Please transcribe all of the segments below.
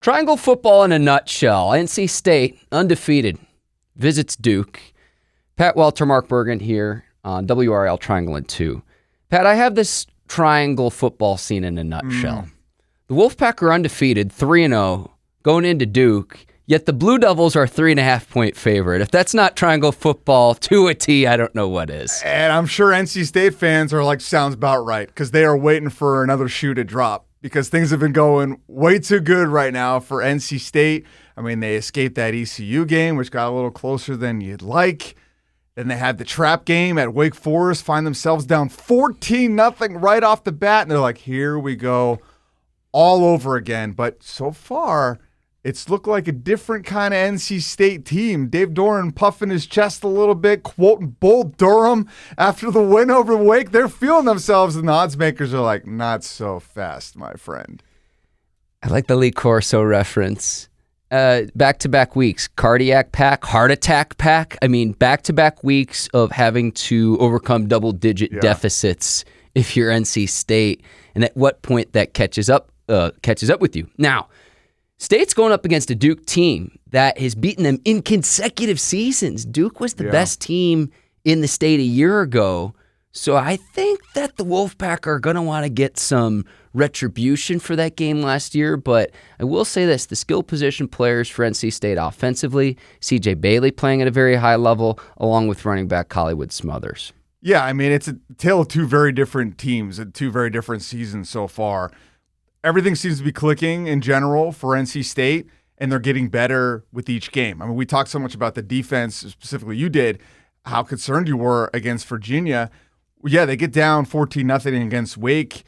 Triangle football in a nutshell. NC State, undefeated, visits Duke. Pat Welter, Mark Bergin here on WRAL Triangle and 2. Pat, I have this triangle football scene in a nutshell. The Wolfpack are undefeated, 3-0, going into Duke, yet the Blue Devils are 3.5-point favorite. If that's not triangle football to a T, I don't know what is. And I'm sure NC State fans are like, sounds about right, because they are waiting for another shoe to drop. Because things have been going way too good right now for NC State. I mean, they escaped that ECU game, which got a little closer than you'd like. Then they had the trap game at Wake Forest, find themselves down 14-0 right off the bat. And they're like, here we go all over again. But so far, it's looked like a different kind of NC State team. Dave Doran puffing his chest a little bit, quoting Bull Durham after the win over Wake. They're feeling themselves, and the odds makers are like, not so fast, my friend. I like the Lee Corso reference. Back-to-back weeks, cardiac pack, heart attack pack. I mean, back-to-back weeks of having to overcome double-digit deficits if you're NC State, and at what point that catches up with you. Now, State's going up against a Duke team that has beaten them in consecutive seasons. Duke was the best team in the state a year ago. So I think that the Wolfpack are going to want to get some retribution for that game last year. But I will say this, the skill position players for NC State offensively, CJ Bailey playing at a very high level, along with running back Hollywood Smothers. Yeah, I mean, it's a tale of two very different teams and two very different seasons so far. Everything seems to be clicking in general for NC State, and they're getting better with each game. I mean, we talked so much about the defense, specifically you did, how concerned you were against Virginia. Yeah, they get down 14-0 against Wake.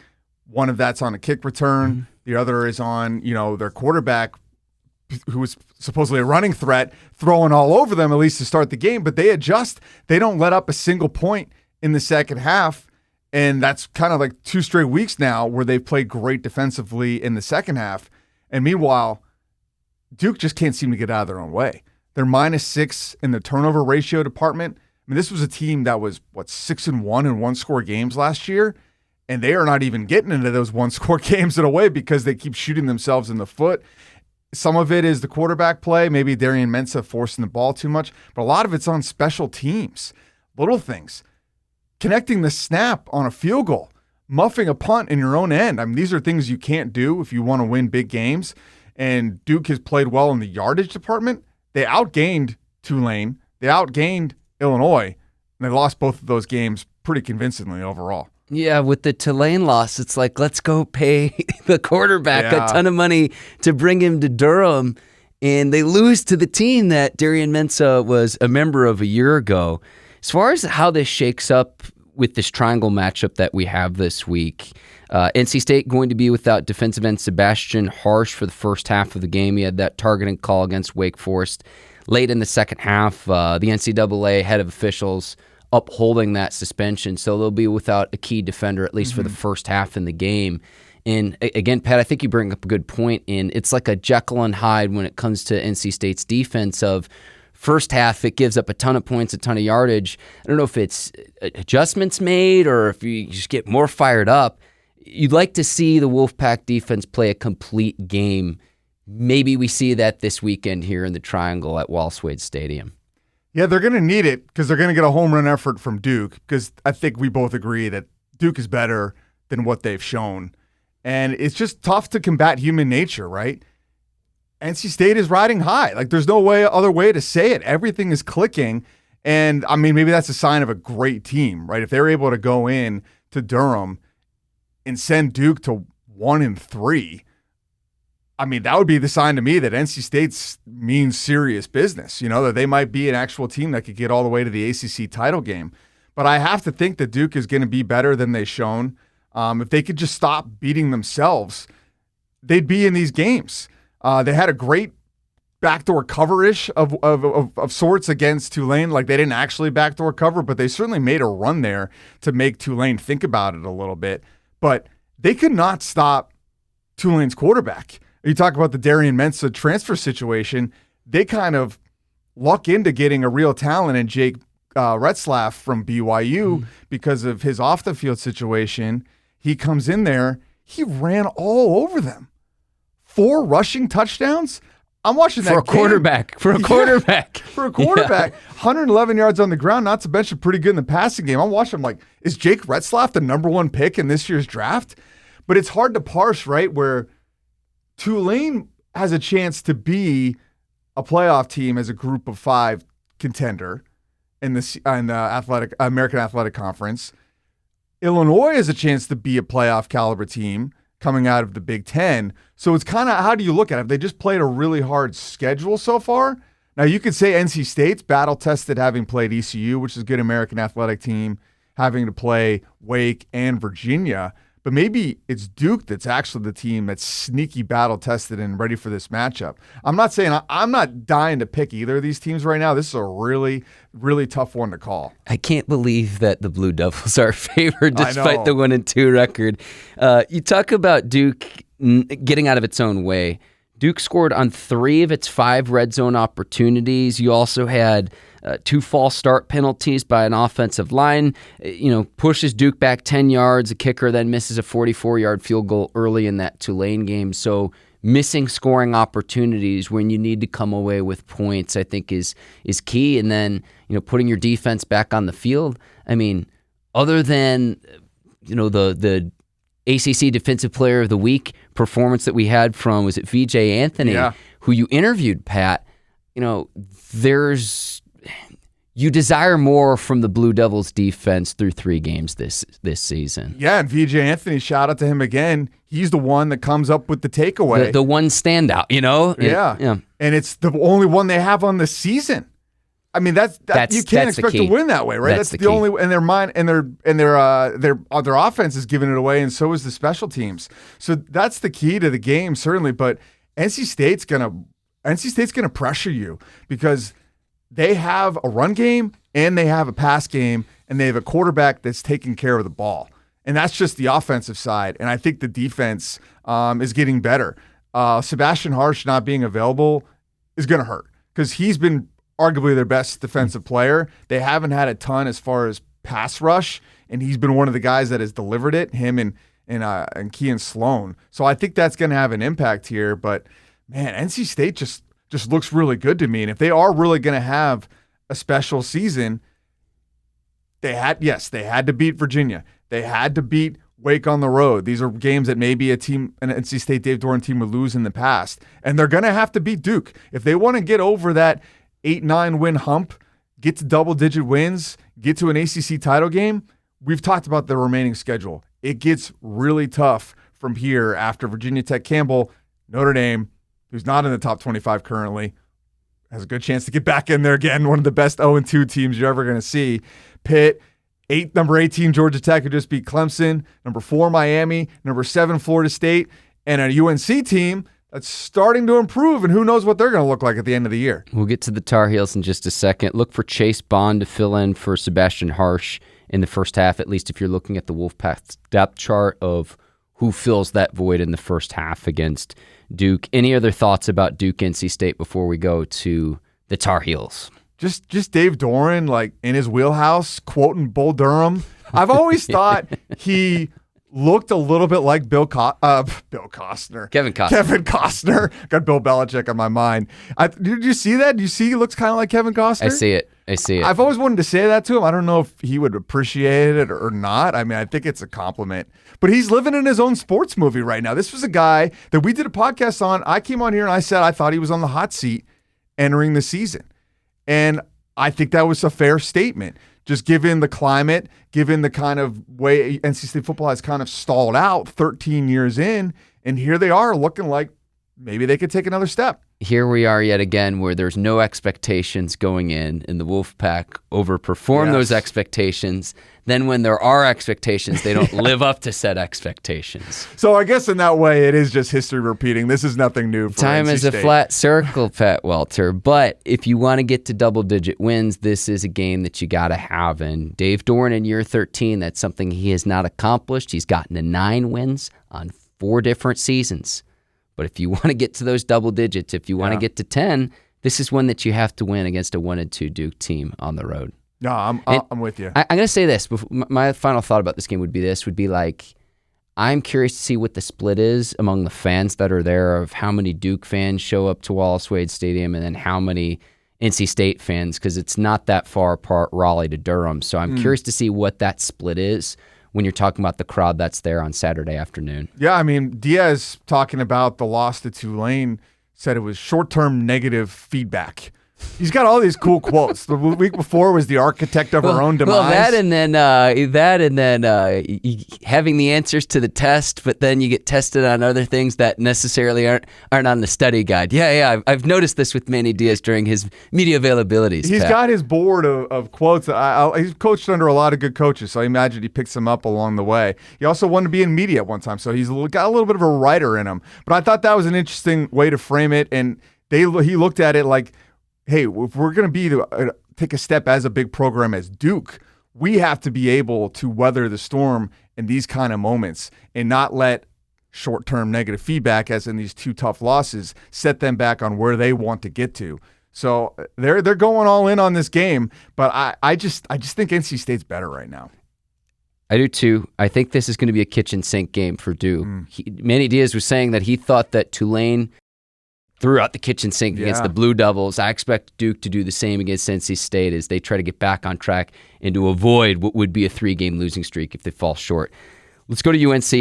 One of that's on a kick return. Mm-hmm. The other is on, their quarterback, who was supposedly a running threat, throwing all over them, at least to start the game. But they adjust. They don't let up a single point in the second half. And that's kind of like 2 straight weeks now where they've played great defensively in the second half. And meanwhile, Duke just can't seem to get out of their own way. They're -6 in the turnover ratio department. I mean, this was a team that was, 6-1 in one-score games last year. And they are not even getting into those one-score games in a way because they keep shooting themselves in the foot. Some of it is the quarterback play, maybe Bergin Welter forcing the ball too much. But a lot of it's on special teams, little things. Connecting the snap on a field goal, muffing a punt in your own end. I mean, these are things you can't do if you want to win big games. And Duke has played well in the yardage department. They outgained Tulane. They outgained Illinois. And they lost both of those games pretty convincingly overall. Yeah, with the Tulane loss, it's like, let's go pay the quarterback a ton of money to bring him to Durham. And they lose to the team that Bergin Welter was a member of a year ago. As far as how this shakes up with this triangle matchup that we have this week, NC State going to be without defensive end Sebastian Harsh for the first half of the game. He had that targeting call against Wake Forest. Late in the second half, the NCAA head of officials upholding that suspension, so they'll be without a key defender, at least for the first half in the game. And again, Pat, I think you bring up a good point. It's like a Jekyll and Hyde when it comes to NC State's defense of first half, it gives up a ton of points, a ton of yardage. I don't know if it's adjustments made or if you just get more fired up. You'd like to see the Wolfpack defense play a complete game. Maybe we see that this weekend here in the Triangle at Wallace Wade Stadium. Yeah, they're going to need it because they're going to get a home run effort from Duke because I think we both agree that Duke is better than what they've shown. And it's just tough to combat human nature, right? NC State is riding high. Like, there's no other way to say it. Everything is clicking. And, I mean, maybe that's a sign of a great team, right? If they're able to go in to Durham and send Duke to 1-3, I mean, that would be the sign to me that NC State means serious business, that they might be an actual team that could get all the way to the ACC title game. But I have to think that Duke is going to be better than they've shown. If they could just stop beating themselves, they'd be in these games. They had a great backdoor cover-ish of sorts against Tulane. Like, they didn't actually backdoor cover, but they certainly made a run there to make Tulane think about it a little bit. But they could not stop Tulane's quarterback. You talk about the Bergin Welter transfer situation. They kind of luck into getting a real talent in Jake Retzlaff from BYU because of his off-the-field situation. He comes in there. He ran all over them. 4 rushing touchdowns. I'm watching that for a quarterback. For a quarterback. For a quarterback. 111 yards on the ground, not to mention pretty good in the passing game. I'm watching, I'm like, is Jake Retzlaff the number 1 pick in this year's draft? But it's hard to parse, right, where Tulane has a chance to be a playoff team as a group of 5 contender in the American Athletic Conference. Illinois has a chance to be a playoff caliber team coming out of the Big Ten. So it's kind of, how do you look at it? They just played a really hard schedule so far. Now, you could say NC State's battle-tested, having played ECU, which is a good American athletic team, having to play Wake and Virginia. But maybe it's Duke that's actually the team that's sneaky battle-tested and ready for this matchup. I'm not saying I'm not dying to pick either of these teams right now. This is a really, really tough one to call. I can't believe that the Blue Devils are favored despite the 1-2 record. You talk about Duke getting out of its own way. Duke scored on 3 of its 5 red zone opportunities. You also had 2 false start penalties by an offensive line. Pushes Duke back 10 yards. A kicker then misses a 44-yard field goal early in that Tulane game. So missing scoring opportunities when you need to come away with points, I think, is key. And then putting your defense back on the field. I mean, other than the ACC Defensive Player of the Week performance that we had from, was it VJ Anthony, who you interviewed, Pat? You desire more from the Blue Devils defense through 3 games this season. Yeah, and VJ Anthony, shout out to him again. He's the one that comes up with the takeaway. The one standout, Yeah. And it's the only one they have on the season. I mean, that's you can't expect to win that way, right? That's the only, and their mind and their offense is giving it away, and so is the special teams. So that's the key to the game, certainly. But NC State's gonna pressure you because they have a run game and they have a pass game and they have a quarterback that's taking care of the ball, and that's just the offensive side. And I think the defense is getting better. Sebastian Harsh not being available is going to hurt because he's been arguably their best defensive player. They haven't had a ton as far as pass rush, and he's been one of the guys that has delivered it, him and Kean Sloan. So I think that's going to have an impact here. But, man, NC State just looks really good to me. And if they are really going to have a special season, they had to beat Virginia. They had to beat Wake on the road. These are games that maybe an NC State Dave Doran team would lose in the past. And they're going to have to beat Duke. If they want to get over that 8-9 win hump, get to double-digit wins, get to an ACC title game, we've talked about the remaining schedule. It gets really tough from here after Virginia Tech, Campbell, Notre Dame, who's not in the top 25 currently, has a good chance to get back in there again, one of the best 0-2 teams you're ever going to see. Pitt, number 18 Georgia Tech, who just beat Clemson, number 4 Miami, number 7 Florida State, and a UNC team that's starting to improve, and who knows what they're going to look like at the end of the year. We'll get to the Tar Heels in just a second. Look for Chase Bond to fill in for Sebastian Harsh in the first half, at least if you're looking at the Wolfpack depth chart of who fills that void in the first half against Duke. Any other thoughts about Duke NC State before we go to the Tar Heels? Just Dave Doran, like in his wheelhouse, quoting Bull Durham. I've always thought he looked a little bit like Kevin Costner. Kevin Costner. Got Bill Belichick on my mind. Did you see that? Do you see he looks kind of like Kevin Costner? I see it. I've always wanted to say that to him. I don't know if he would appreciate it or not. I mean, I think it's a compliment. But he's living in his own sports movie right now. This was a guy that we did a podcast on. I came on here and I said I thought he was on the hot seat entering the season. And I think that was a fair statement. Just given the climate, given the kind of way NC State football has kind of stalled out 13 years in, and here they are looking like maybe they could take another step. Here we are yet again where there's no expectations going in, and the Wolfpack overperform those expectations. Then when there are expectations, they don't live up to said expectations. So I guess in that way, it is just history repeating. This is nothing new for Time NC is State. a flat circle, Pat Welter. But if you want to get to double-digit wins, this is a game that you got to have. And Dave Doran in year 13, that's something he has not accomplished. He's gotten to 9 wins on 4 different seasons. But if you want to get to those double digits, if you want to get to 10, this is one that you have to win against a 1-2 Duke team on the road. No, I'm with you. I'm going to say this. My final thought about this game would be like, I'm curious to see what the split is among the fans that are there, of how many Duke fans show up to Wallace Wade Stadium and then how many NC State fans, because it's not that far apart, Raleigh to Durham. So I'm curious to see what that split is when you're talking about the crowd that's there on Saturday afternoon. Yeah, I mean, Diaz, talking about the loss to Tulane, said it was short-term negative feedback. He's got all these cool quotes. The week before was the architect of our own demise. Well, that and then having the answers to the test, but then you get tested on other things that necessarily aren't on the study guide. Yeah, I've noticed this with Manny Diaz during his media availabilities. He's got his board of quotes. He's coached under a lot of good coaches, so I imagine he picks them up along the way. He also wanted to be in media at one time, so he's got a little bit of a writer in him. But I thought that was an interesting way to frame it, and he looked at it like, hey, if we're going to take a step as a big program as Duke, we have to be able to weather the storm in these kind of moments and not let short-term negative feedback, as in these two tough losses, set them back on where they want to get to. So they're going all in on this game, but I just think NC State's better right now. I do too. I think this is going to be a kitchen sink game for Duke. Manny Diaz was saying that he thought that Tulane threw out the kitchen sink against the Blue Devils. I expect Duke to do the same against NC State as they try to get back on track and to avoid what would be a 3-game losing streak if they fall short. Let's go to UNC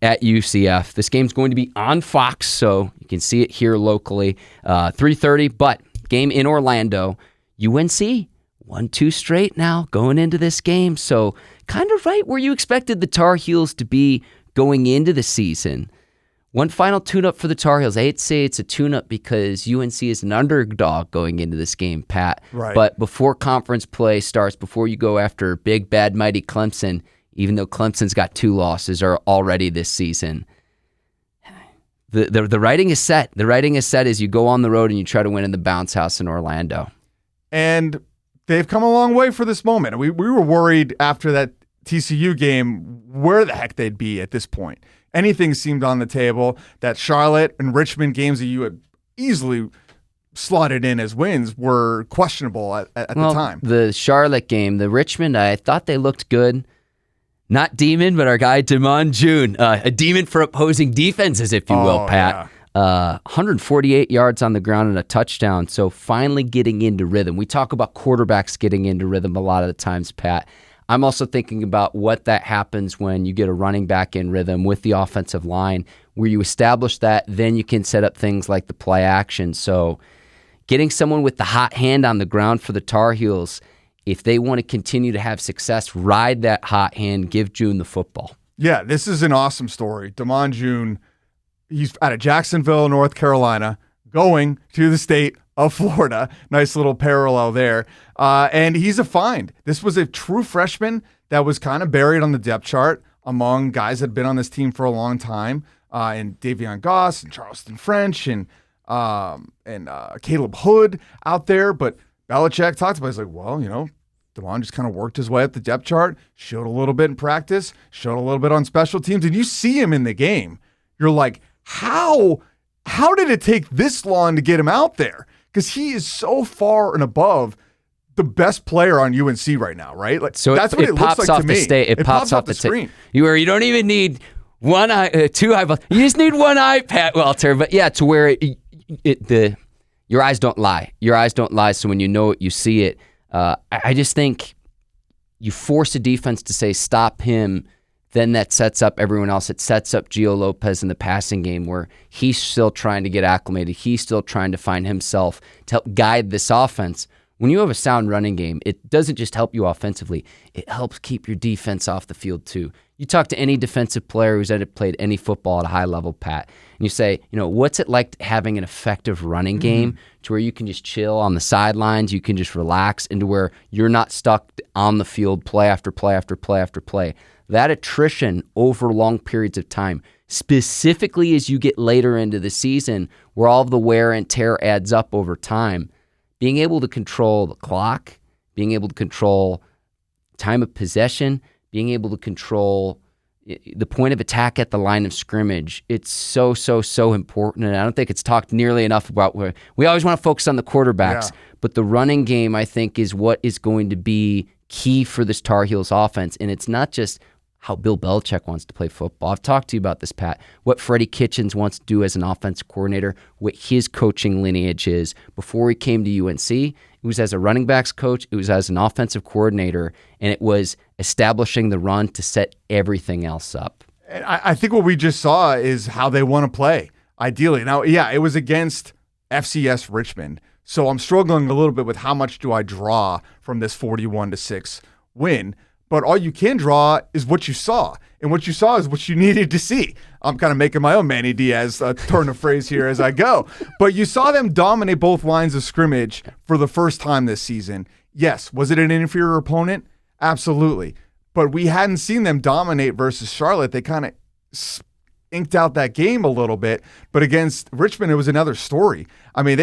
at UCF. This game's going to be on Fox, so you can see it here locally. 3:30, but game in Orlando. UNC 1-2 straight now going into this game, so kind of right where you expected the Tar Heels to be going into the season. One final tune-up for the Tar Heels. I hate to say it's a tune-up because UNC is an underdog going into this game, Pat. Right. But before conference play starts, before you go after big, bad, mighty Clemson, even though Clemson's got 2 losses already this season, the writing is set. The writing is set as you go on the road and you try to win in the bounce house in Orlando. And they've come a long way for this moment. We were worried after that TCU game where the heck they'd be at this point. Anything seemed on the table. That Charlotte and Richmond games that you had easily slotted in as wins were questionable at the time. The Charlotte game, the Richmond, I thought they looked good. Not demon, but our guy Damon June, a demon for opposing defenses, if you will, Pat. Yeah. 148 yards on the ground and a touchdown, so finally getting into rhythm. We talk about quarterbacks getting into rhythm a lot of the times, Pat. I'm also thinking about what that happens when you get a running back in rhythm with the offensive line, where you establish that, then you can set up things like the play action. So getting someone with the hot hand on the ground for the Tar Heels, if they want to continue to have success, ride that hot hand, give June the football. Yeah, this is an awesome story. Damon June, he's out of Jacksonville, North Carolina, going to the state of Florida. Nice little parallel there. And he's a find. This was a true freshman that was kind of buried on the depth chart among guys that had been on this team for a long time, and Davion Goss and Charleston French and Caleb Hood out there. But Belichick talked about it. He's like, well, Damon just kind of worked his way up the depth chart, showed a little bit in practice, showed a little bit on special teams, and you see him in the game. You're like, how did it take this long to get him out there? Because he is so far and above the best player on UNC right now, right? Like, so that's what it looks like to me. It pops off the screen. You don't even need one eye, 2 eyeballs. You just need one eye, Pat Welter. But yeah, to where your eyes don't lie. Your eyes don't lie. So when you know it, you see it. I just think you force a defense to say stop him. Then that sets up everyone else. It sets up Gio Lopez in the passing game where he's still trying to get acclimated. He's still trying to find himself to help guide this offense. When you have a sound running game, it doesn't just help you offensively. It helps keep your defense off the field too. You talk to any defensive player who's ever played any football at a high level, Pat, and you say, what's it like having an effective running game to where you can just chill on the sidelines, you can just relax, and to where you're not stuck on the field play after play after play after play. That attrition over long periods of time, specifically as you get later into the season where all of the wear and tear adds up over time, being able to control the clock, being able to control time of possession, being able to control the point of attack at the line of scrimmage, it's so, so, so important. And I don't think it's talked nearly enough about where we always want to focus on the quarterbacks, but the running game, I think, is what is going to be key for this Tar Heels offense. And it's not just how Bill Belichick wants to play football. I've talked to you about this, Pat, what Freddie Kitchens wants to do as an offensive coordinator, what his coaching lineage is. Before he came to UNC, it was as a running backs coach, it was as an offensive coordinator, and it was establishing the run to set everything else up. And I think what we just saw is how they want to play, ideally. Now, yeah, it was against FCS Richmond, so I'm struggling a little bit with how much do I draw from this 41-6 win. But all you can draw is what you saw. And what you saw is what you needed to see. I'm kind of making my own Manny Diaz turn of phrase here as I go. But you saw them dominate both lines of scrimmage for the first time this season. Yes, was it an inferior opponent? Absolutely. But we hadn't seen them dominate versus Charlotte. They kind of inked out that game a little bit. But against Richmond, it was another story. I mean,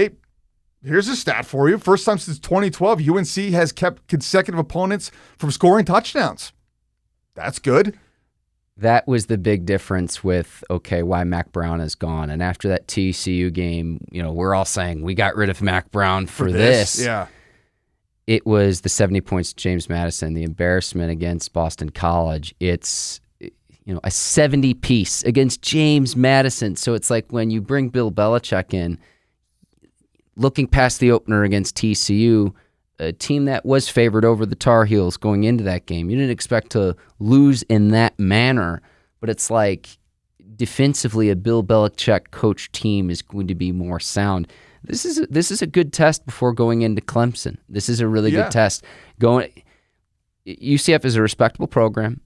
here's a stat for you. First time since 2012, UNC has kept consecutive opponents from scoring touchdowns. That's good. That was the big difference with, why Mac Brown is gone. And after that TCU game, we're all saying we got rid of Mac Brown for this. Yeah. It was the 70 points to James Madison, the embarrassment against Boston College. It's, a 70 piece against James Madison. So it's like when you bring Bill Belichick in, looking past the opener against TCU, a team that was favored over the Tar Heels going into that game. You didn't expect to lose in that manner, but it's like defensively a Bill Belichick coach team is going to be more sound. This is a good test before going into Clemson. This is a really good test. UCF is a respectable program.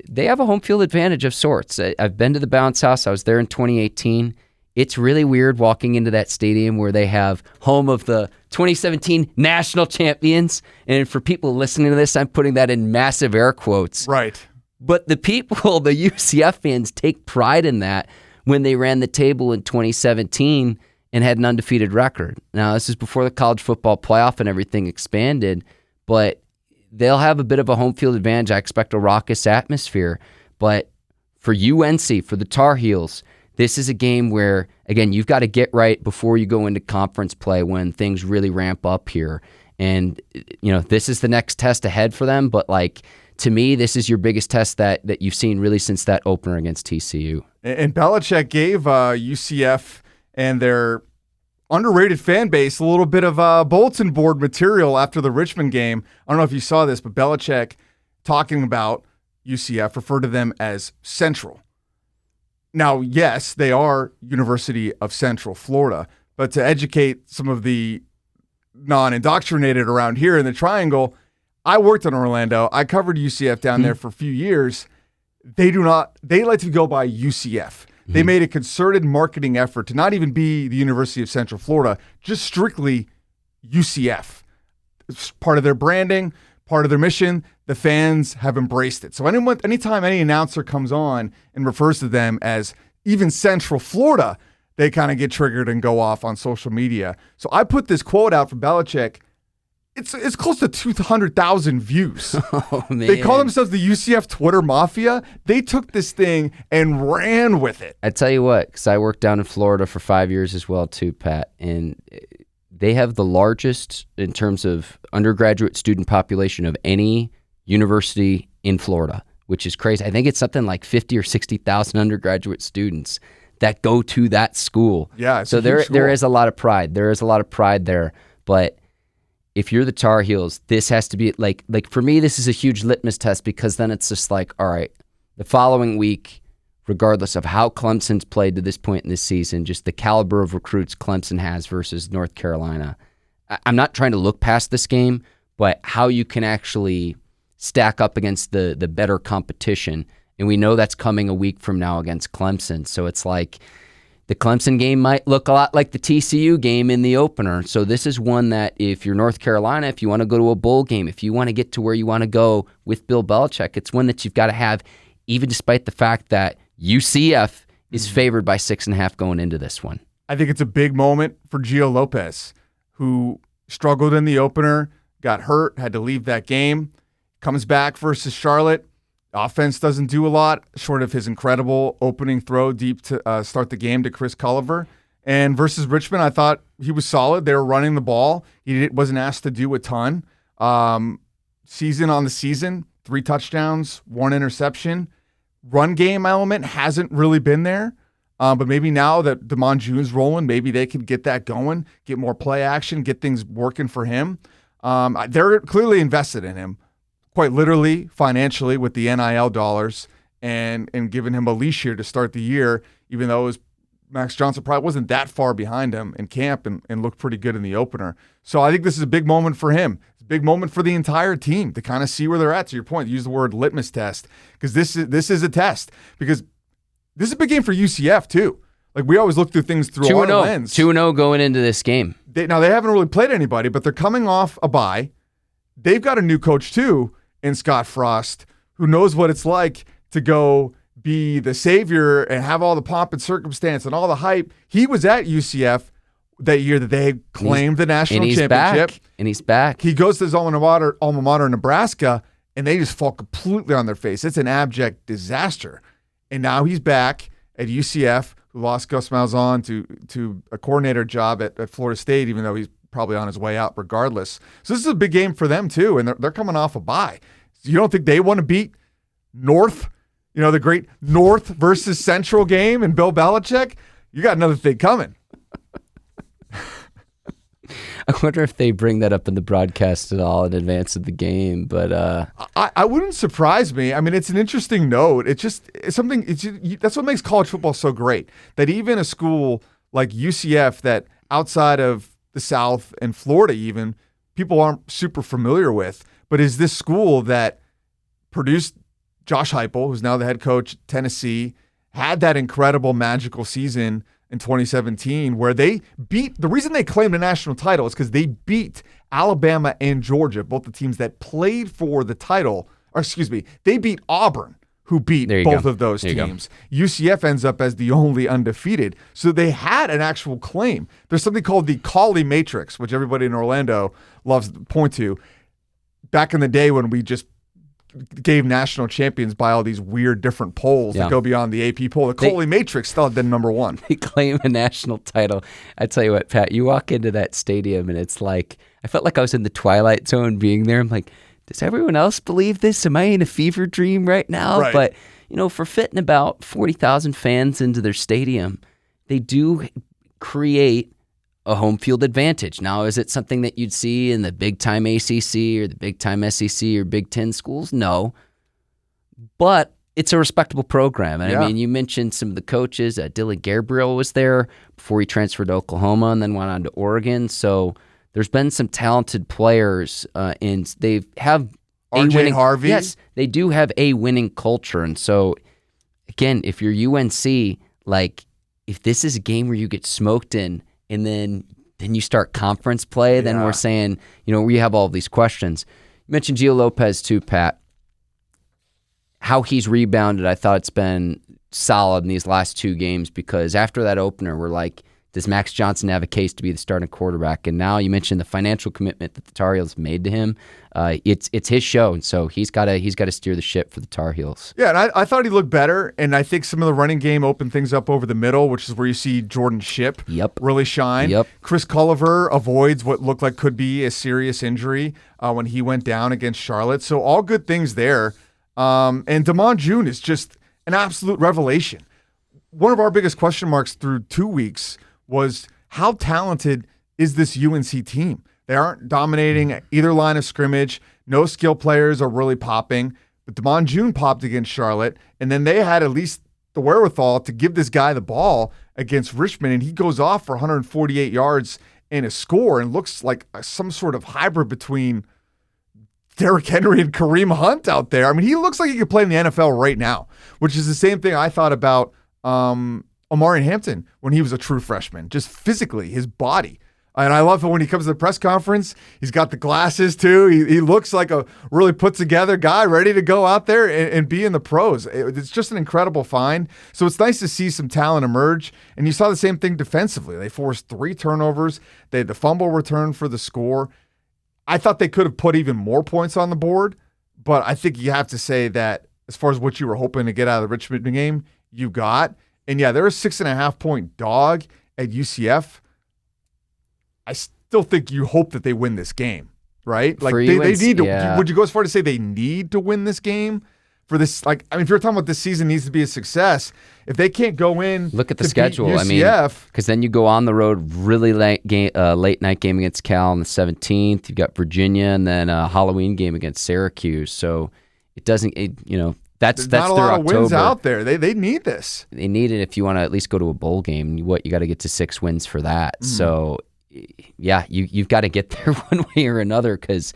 They have a home field advantage of sorts. I've been to the Bounce House. I was there in 2018. It's really weird walking into that stadium where they have home of the 2017 national champions. And for people listening to this, I'm putting that in massive air quotes. Right. But the people, the UCF fans, take pride in that when they ran the table in 2017 and had an undefeated record. Now, this is before the college football playoff and everything expanded, but they'll have a bit of a home field advantage. I expect a raucous atmosphere. But for UNC, for the Tar Heels, this is a game where, again, you've got to get right before you go into conference play when things really ramp up here. And, this is the next test ahead for them. But, to me, this is your biggest test that you've seen really since that opener against TCU. And Belichick gave UCF and their underrated fan base a little bit of bulletin board material after the Richmond game. I don't know if you saw this, but Belichick, talking about UCF, referred to them as Central. Now, yes, they are University of Central Florida, but to educate some of the non-indoctrinated around here in the Triangle, I worked in Orlando. I covered UCF down there for a few years. They like to go by UCF. They made a concerted marketing effort to not even be the University of Central Florida, just strictly UCF. It's part of their branding, part of their mission. The fans have embraced it. So anytime any announcer comes on and refers to them as even Central Florida, they kind of get triggered and go off on social media. So I put this quote out from Belichick. It's close to 200,000 views. Oh, man. They call themselves the UCF Twitter Mafia. They took this thing and ran with it. I tell you what, because I worked down in Florida for 5 years as well too, Pat, and they have the largest in terms of undergraduate student population of any university in Florida, which is crazy. I think it's something like 50 or 60,000 undergraduate students that go to that school. Yeah, so there is a lot of pride. There is a lot of pride there, but if you're the Tar Heels, this has to be like for me, this is a huge litmus test because then it's just like, all right, the following week, regardless of how Clemson's played to this point in this season, just the caliber of recruits Clemson has versus North Carolina. I'm not trying to look past this game, but how you can actually stack up against the better competition. And we know that's coming a week from now against Clemson. So it's like the Clemson game might look a lot like the TCU game in the opener. So this is one that if you're North Carolina, if you want to go to a bowl game, if you want to get to where you want to go with Bill Belichick, it's one that you've got to have, even despite the fact that UCF is favored by 6.5 going into this one. I think it's a big moment for Gio Lopez, who struggled in the opener, got hurt, had to leave that game, comes back versus Charlotte. Offense doesn't do a lot, short of his incredible opening throw deep to start the game to Chris Culliver. And versus Richmond, I thought he was solid. They were running the ball. He wasn't asked to do a ton. Season on the season, 3 touchdowns, 1 interception. Run game element hasn't really been there. But maybe now that Damon June's rolling, maybe they can get that going, get more play action, get things working for him. They're clearly invested in him, quite literally, financially, with the NIL dollars and giving him a leash here to start the year, even though Max Johnson probably wasn't that far behind him in camp and looked pretty good in the opener. So I think this is a big moment for him. It's a big moment for the entire team to kind of see where they're at. To your point, use the word litmus test, because this is a test. Because this is a big game for UCF, too. Like, we always look through things through our lens. 2-0 going into this game. Now, they haven't really played anybody, but they're coming off a bye. They've got a new coach, too, in Scott Frost, who knows what it's like to go be the savior and have all the pomp and circumstance and all the hype. He was at UCF that year that they claimed the national championship. And he's back. He goes to his alma mater, Nebraska, and they just fall completely on their face. It's an abject disaster. And now he's back at UCF, who lost Gus Malzahn to a coordinator job at Florida State, even though he's probably on his way out regardless. So this is a big game for them, too, and they're coming off a bye. You don't think they want to beat North, the great North versus Central game and Bill Belichick? You got another thing coming. I wonder if they bring that up in the broadcast at all in advance of the game, but I wouldn't surprise me. I mean, it's an interesting note. It's something. That's what makes college football so great. That even a school like UCF, that outside of the South and Florida, even people aren't super familiar with, but is this school that produced Josh Heupel, who's now the head coach at Tennessee, had that incredible magical season in 2017, where they beat, the reason they claimed a national title is because they beat Alabama and Georgia, both the teams that played for the title, they beat Auburn, who beat both of those teams. UCF ends up as the only undefeated. So they had an actual claim. There's something called the Cauley Matrix, which everybody in Orlando loves to point to. Back in the day when we just gave national champions by all these weird different polls that go beyond the AP poll. The Cauley Matrix still had been number 1. They claim a national title. I tell you what, Pat, you walk into that stadium and it's like, I felt like I was in the Twilight Zone being there. I'm like, does everyone else believe this? Am I in a fever dream right now? Right. But, for fitting about 40,000 fans into their stadium, they do create a home field advantage. Now, is it something that you'd see in the big-time ACC or the big-time SEC or Big Ten schools? No. But it's a respectable program. And I mean, you mentioned some of the coaches. Dylan Gabriel was there before he transferred to Oklahoma and then went on to Oregon. So there's been some talented players, and they have RJ Harvey. Yes, they do have a winning culture. And so, again, if you're UNC, like, if this is a game where you get smoked in, and then you start conference play, then we're saying, we have all these questions. You mentioned Gio Lopez too, Pat. How he's rebounded, I thought it's been solid in these last 2 games, because after that opener, we're like, does Max Johnson have a case to be the starting quarterback? And now you mentioned the financial commitment that the Tar Heels made to him. It's his show, and so he's got to steer the ship for the Tar Heels. Yeah, and I thought he looked better, and I think some of the running game opened things up over the middle, which is where you see Jordan Shipp really shine. Yep. Chris Culliver avoids what looked like could be a serious injury when he went down against Charlotte. So all good things there. And Damon June is just an absolute revelation. One of our biggest question marks through 2 weeks was, how talented is this UNC team? They aren't dominating either line of scrimmage. No skill players are really popping. But Damon June popped against Charlotte, and then they had at least the wherewithal to give this guy the ball against Richmond, and he goes off for 148 yards and a score and looks like some sort of hybrid between Derrick Henry and Kareem Hunt out there. I mean, he looks like he could play in the NFL right now, which is the same thing I thought about Omarion Hampton when he was a true freshman, just physically, his body. And I love it when he comes to the press conference. He's got the glasses, too. He looks like a really put-together guy ready to go out there and be in the pros. It's just an incredible find. So it's nice to see some talent emerge. And you saw the same thing defensively. They forced 3 turnovers. They had the fumble return for the score. I thought they could have put even more points on the board, but I think you have to say that as far as what you were hoping to get out of the Richmond game, you got. And yeah, they're a 6.5-point dog at UCF. I still think you hope that they win this game. right? Like For they UNC, need to. yeah. Would you go as far to say they need to win this game for this? Like, I mean, if you're talking about this season needs to be a success, if they can't go in, Look at the to schedule. beat I mean, UCF, because then you go on the road, really late night game against Cal on the 17th. You've got Virginia, and then a Halloween game against Syracuse. So it doesn't. That's not a their lot October. of wins out there. They need this. They need it if you want to at least go to a bowl game. You got to get to 6 wins for that. So, yeah, you've got to get there one way or another, because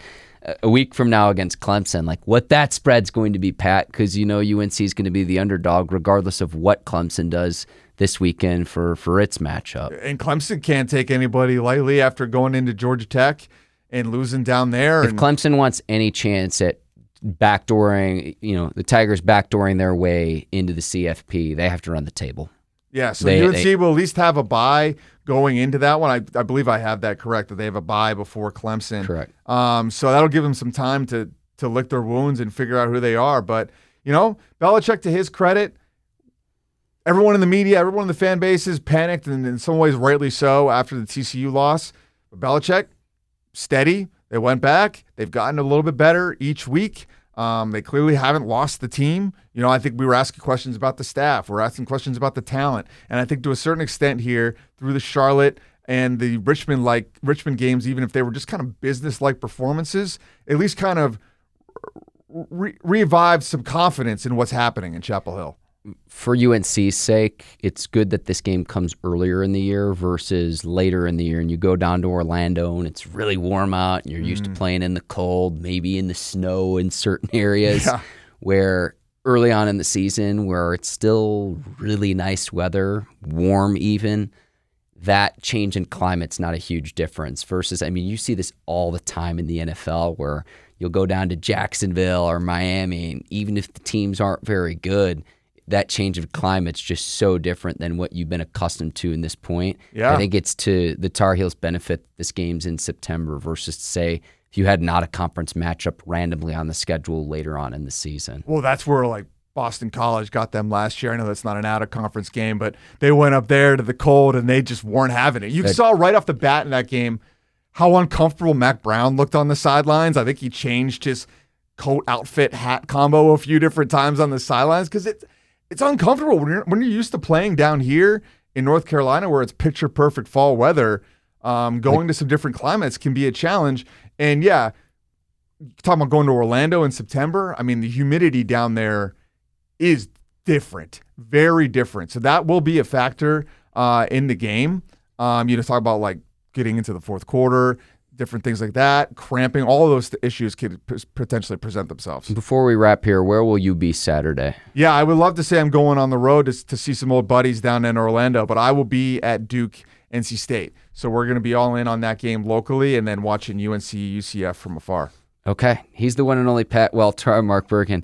a week from now against Clemson, like what that spread's going to be, Pat, because UNC is going to be the underdog regardless of what Clemson does this weekend for its matchup. And Clemson can't take anybody lightly after going into Georgia Tech and losing down there. If Clemson wants any chance at backdooring, the Tigers backdooring their way into the CFP, they have to run the table. Yeah, so UNC will at least have a bye going into that one. I believe I have that correct, that they have a bye before Clemson. Correct. So that'll give them some time to lick their wounds and figure out who they are. But, Belichick, to his credit, everyone in the media, everyone in the fan bases panicked, and in some ways rightly so, after the TCU loss. But Belichick, steady. They went back. They've gotten a little bit better each week. They clearly haven't lost the team. I think we were asking questions about the staff. We're asking questions about the talent. And I think to a certain extent here, through the Charlotte and the Richmond games, even if they were just kind of business-like performances, at least kind of revived some confidence in what's happening in Chapel Hill. For UNC's sake, it's good that this game comes earlier in the year versus later in the year, and you go down to Orlando and it's really warm out and you're used to playing in the cold, maybe in the snow in certain areas, where early on in the season where it's still really nice weather, warm even, that change in climate's not a huge difference versus, you see this all the time in the NFL where you'll go down to Jacksonville or Miami, and even if the teams aren't very good, that change of climate's just so different than what you've been accustomed to in this point. Yeah. I think it's to the Tar Heels' benefit this game's in September versus, say, if you had an out-of-conference matchup randomly on the schedule later on in the season. Well, that's where, Boston College got them last year. I know that's not an out-of-conference game, but they went up there to the cold, and they just weren't having it. You saw right off the bat in that game how uncomfortable Mac Brown looked on the sidelines. I think he changed his coat, outfit, hat combo a few different times on the sidelines because it's uncomfortable when you're used to playing down here in North Carolina where it's picture perfect fall weather. Going to some different climates can be a challenge. And yeah, talking about going to Orlando in September, the humidity down there is different, very different. So that will be a factor in the game. Talk about getting into the fourth quarter, different things like that, cramping, all of those issues could potentially present themselves. Before we wrap here, where will you be Saturday? Yeah, I would love to say I'm going on the road to see some old buddies down in Orlando, but I will be at Duke NC State. So we're going to be all in on that game locally and then watching UNC UCF from afar. Okay. He's the one and only Pat Welter. I'm Mark Bergin.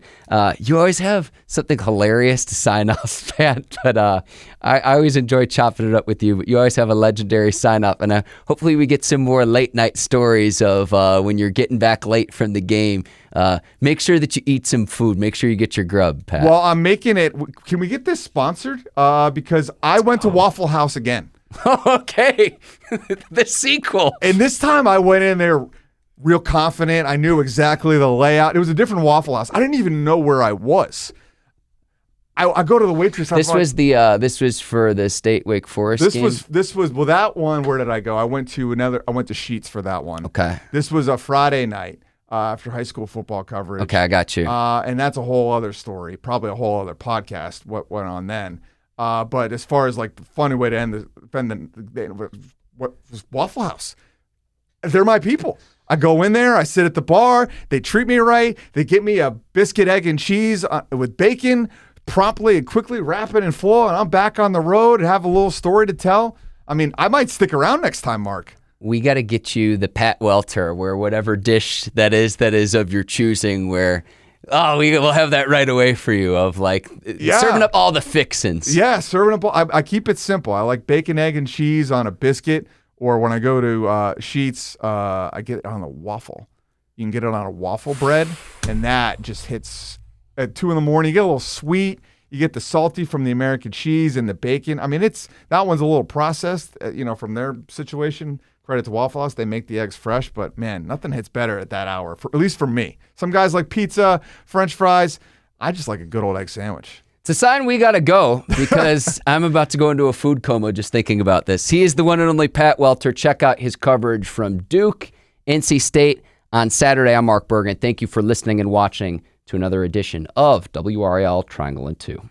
You always have something hilarious to sign off, Pat, but I always enjoy chopping it up with you. But you always have a legendary sign off, and hopefully we get some more late night stories of when you're getting back late from the game. Make sure that you eat some food. Make sure you get your grub, Pat. Well, I'm making it. Can we get this sponsored? Because I went to Waffle House again. Okay. The sequel. And this time I went in there real confident. I knew exactly the layout. It was a different Waffle House. I didn't even know where I was. I go to the waitress. This was for the State Wake Forest game? This was that one. Where did I go? I went to Sheets for that one. Okay. This was a Friday night after high school football coverage. Okay, I got you. And that's a whole other story, probably a whole other podcast. What went on then? But as far as the funny way to end what was Waffle House? They're my people. I go in there, I sit at the bar, they treat me right, they get me a biscuit, egg, and cheese with bacon, promptly and quickly wrap it in foil, and I'm back on the road and have a little story to tell. I might stick around next time, Mark. We got to get you the Pat Welter, where whatever dish that is of your choosing, where, we will have that right away for you, of serving up all the fixins. Yeah, serving up I keep it simple. I like bacon, egg, and cheese on a biscuit. Or when I go to Sheets, I get it on a waffle. You can get it on a waffle bread, and that just hits at 2 a.m. You get a little sweet. You get the salty from the American cheese and the bacon. I mean, that one's a little processed, from their situation. Credit to Waffle House, they make the eggs fresh, but man, nothing hits better at that hour, at least for me. Some guys like pizza, French fries. I just like a good old egg sandwich. It's a sign we got to go because I'm about to go into a food coma just thinking about this. He is the one and only Pat Welter. Check out his coverage from Duke, NC State on Saturday. I'm Mark Bergin. Thank you for listening and watching to another edition of WRAL Triangle and 2.